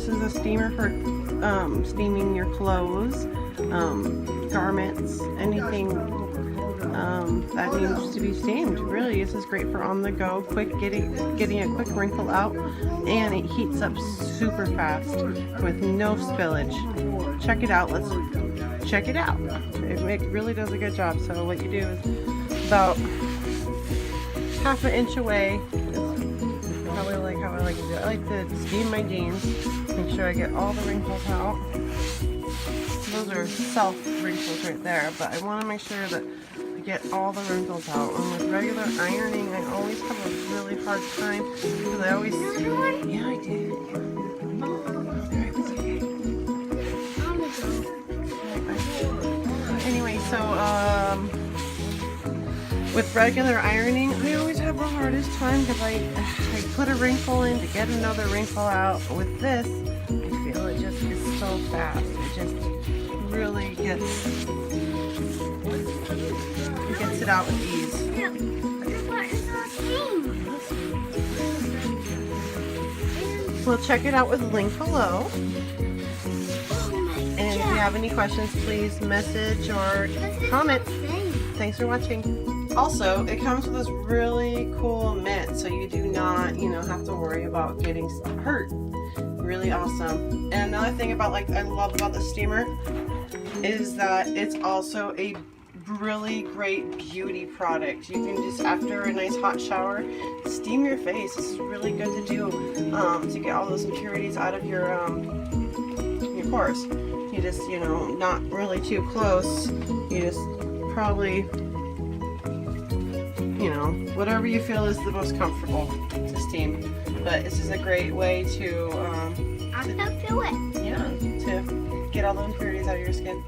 this is a steamer for steaming your clothes, garments, anything that needs to be steamed. Really, this is great for on the go, quick getting a quick wrinkle out, and it heats up super fast with no spillage. Check it out. Let's check it out. It really does a good job. So what you do is about half an inch away. How I like to do it. I like to steam my jeans. Make sure I get all the wrinkles out. Those are self wrinkles right there, but I want to make sure that I get all the wrinkles out. And with regular ironing, I always have a really hard time because I always. Yeah, I did. Anyway, so with regular ironing, I always have the hardest time because I put a wrinkle in to get another wrinkle out. With this, I feel it just is so fast. It just really gets it out with ease. We'll check it out with link below. And if you have any questions, please message or comment. Thanks for watching. Also, it comes with this really cool mitt, so you do not, have to worry about getting hurt. Really awesome. And another thing about I love about the steamer is that it's also a really great beauty product. You can just, after a nice hot shower, steam your face. This is really good to do to get all those impurities out of your pores. You just, not really too close. You just probably, whatever you feel is the most comfortable to steam. But this is a great way to I can feel it. Yeah, to get all the impurities out of your skin.